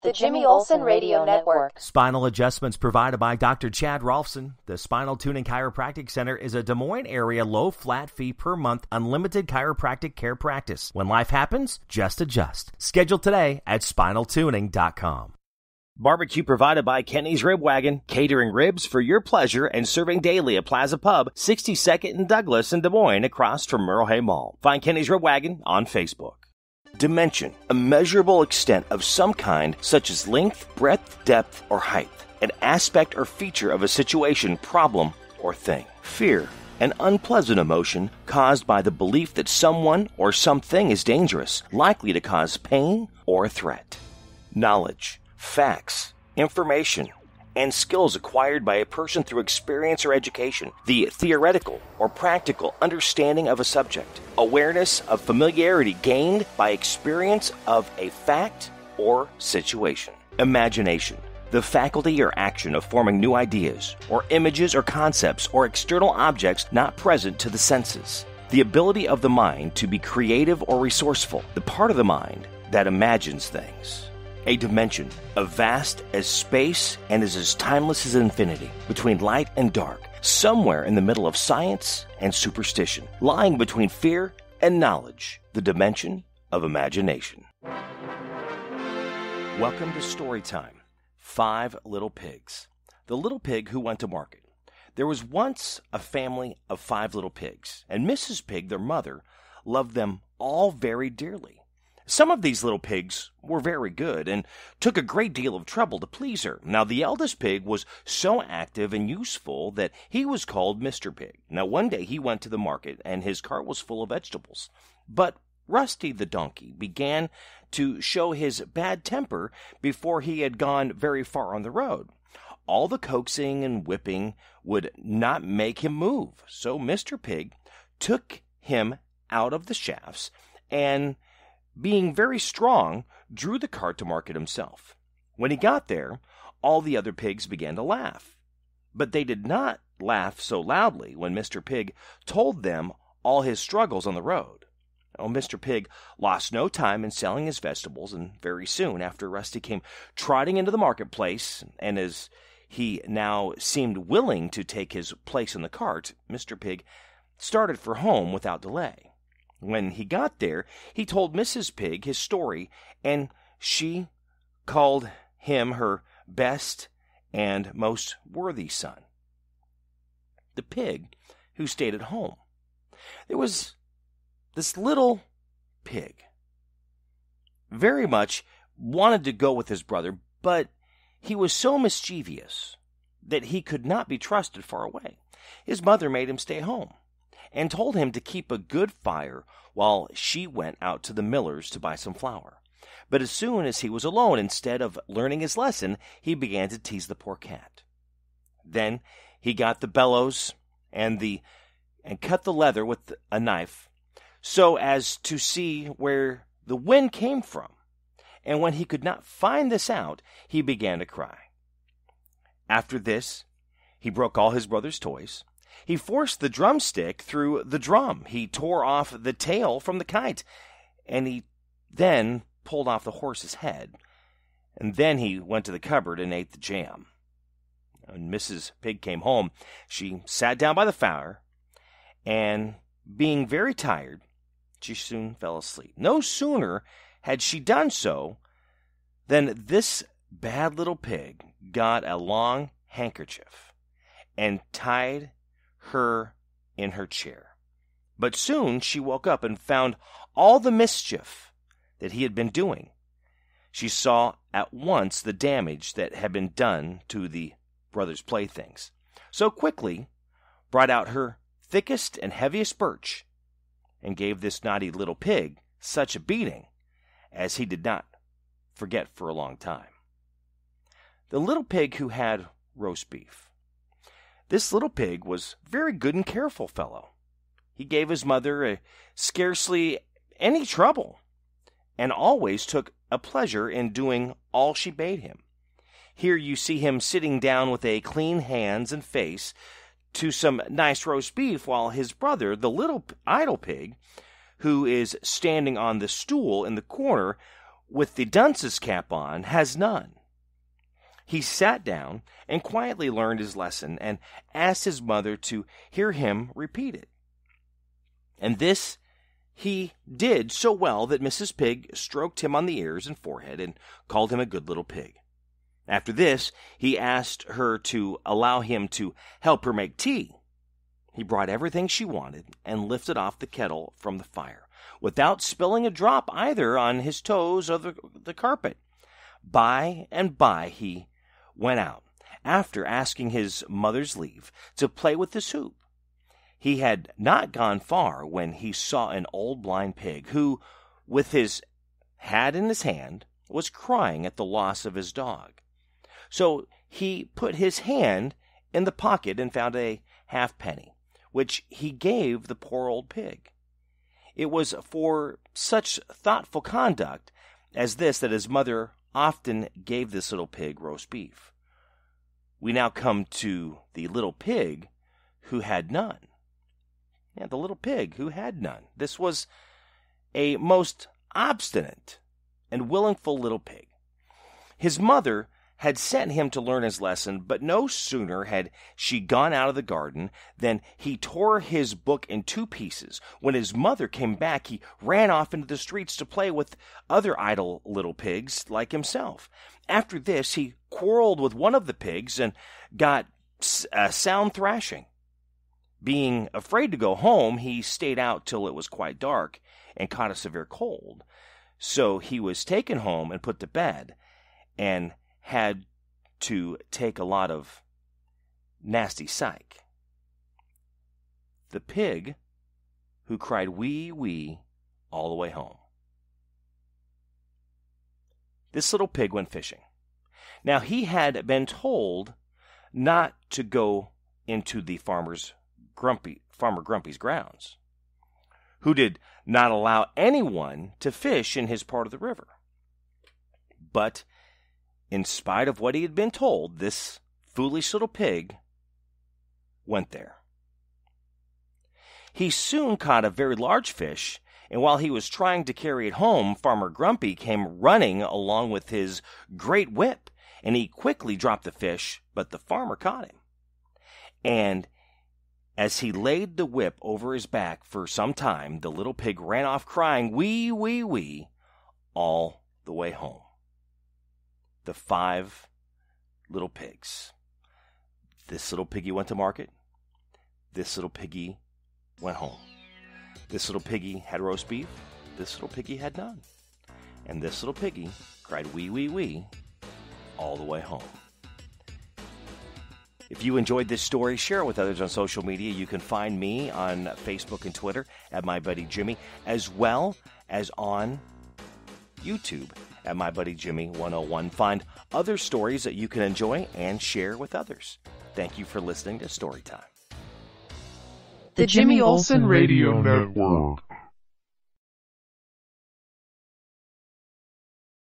The Jimmy Olsen Radio Network. Spinal adjustments provided by Dr. Chad Rolfson. The Spinal Tuning Chiropractic Center is a Des Moines area low flat fee per month unlimited chiropractic care practice. When life happens, just adjust. Schedule today at spinaltuning.com. Barbecue provided by Kenny's Rib Wagon, catering ribs for your pleasure and serving daily at Plaza Pub, 62nd and Douglas in Des Moines, across from Merle Hay Mall. Find Kenny's Rib Wagon on Facebook. Dimension, a measurable extent of some kind, such as length, breadth, depth, or height. An aspect or feature of a situation, problem, or thing. Fear, an unpleasant emotion caused by the belief that someone or something is dangerous, likely to cause pain or threat. Knowledge, facts, information, and skills acquired by a person through experience or education. The theoretical or practical understanding of a subject. Awareness of familiarity gained by experience of a fact or situation. Imagination, the faculty or action of forming new ideas, or images or concepts or external objects not present to the senses. The ability of the mind to be creative or resourceful. The part of the mind that imagines things. A dimension, as vast as space and is as timeless as infinity, between light and dark, somewhere in the middle of science and superstition, lying between fear and knowledge, the dimension of imagination. Welcome to StoryTime. 5 Little Pigs. The Little Pig Who Went to Market. There was once a family of 5 little pigs, and Mrs. Pig, their mother, loved them all very dearly. Some of these little pigs were very good and took a great deal of trouble to please her. Now, the eldest pig was so active and useful that he was called Mr. Pig. Now, one day he went to the market and his cart was full of vegetables. But Rusty the donkey began to show his bad temper before he had gone very far on the road. All the coaxing and whipping would not make him move, so Mr. Pig took him out of the shafts and, being very strong, drew the cart to market himself. When he got there, all the other pigs began to laugh. But they did not laugh so loudly when Mr. Pig told them all his struggles on the road. Mr. Pig lost no time in selling his vegetables, and very soon after Rusty came trotting into the marketplace, and as he now seemed willing to take his place in the cart, Mr. Pig started for home without delay. When he got there, he told Mrs. Pig his story, and she called him her best and most worthy son. The pig who stayed at home. There was this little pig. Very much wanted to go with his brother, but he was so mischievous that he could not be trusted far away. His mother made him stay home and told him to keep a good fire while she went out to the miller's to buy some flour. But as soon as he was alone, instead of learning his lesson, he began to tease the poor cat. Then he got the bellows and cut the leather with a knife so as to see where the wind came from. And when he could not find this out, he began to cry. After this, he broke all his brother's toys. He forced the drumstick through the drum. He tore off the tail from the kite, and he then pulled off the horse's head. And then he went to the cupboard and ate the jam. When Mrs. Pig came home, she sat down by the fire, and being very tired, she soon fell asleep. No sooner had she done so than this bad little pig got a long handkerchief and tied her in her chair. But soon she woke up and found all the mischief that he had been doing. She saw at once the damage that had been done to the brothers' playthings, so quickly brought out her thickest and heaviest birch and gave this naughty little pig such a beating as he did not forget for a long time. The little pig who had roast beef. This little pig was a very good and careful fellow. He gave his mother scarcely any trouble, and always took a pleasure in doing all she bade him. Here you see him sitting down with a clean hands and face to some nice roast beef, while his brother, the little idle pig, who is standing on the stool in the corner, with the dunce's cap on has none. He sat down and quietly learned his lesson and asked his mother to hear him repeat it. And this he did so well that Mrs. Pig stroked him on the ears and forehead and called him a good little pig. After this, he asked her to allow him to help her make tea. He brought everything she wanted and lifted off the kettle from the fire, without spilling a drop either on his toes or the carpet. By and by he went out, after asking his mother's leave, to play with the soup. He had not gone far when he saw an old blind pig who, with his hat in his hand, was crying at the loss of his dog. So he put his hand in the pocket and found a halfpenny, which he gave the poor old pig. It was for such thoughtful conduct as this that his mother often gave this little pig roast beef. We now come to the little pig who had none. Yeah, the little pig who had none. This was a most obstinate and willful little pig. His mother had sent him to learn his lesson, but no sooner had she gone out of the garden than he tore his book in two pieces. When his mother came back, he ran off into the streets to play with other idle little pigs like himself. After this, he quarreled with one of the pigs and got a sound thrashing. Being afraid to go home, he stayed out till it was quite dark and caught a severe cold. So he was taken home and put to bed, and had to take a lot of nasty psych. The pig who cried wee wee all the way home. This little pig went fishing. Now he had been told not to go into the Farmer Grumpy's grounds, who did not allow anyone to fish in his part of the river. But in spite of what he had been told, this foolish little pig went there. He soon caught a very large fish, and while he was trying to carry it home, Farmer Grumpy came running along with his great whip, and he quickly dropped the fish, but the farmer caught him. And as he laid the whip over his back for some time, the little pig ran off crying, wee, wee, wee, all the way home. The 5 little pigs. This little piggy went to market. This little piggy went home. This little piggy had roast beef. This little piggy had none. And this little piggy cried wee, wee, wee all the way home. If you enjoyed this story, share it with others on social media. You can find me on Facebook and Twitter at My Buddy Jimmy, as well as on YouTube at My Buddy Jimmy 101. Find other stories that you can enjoy and share with others. Thank you for listening to StoryTime. The Jimmy Olsen Radio Network.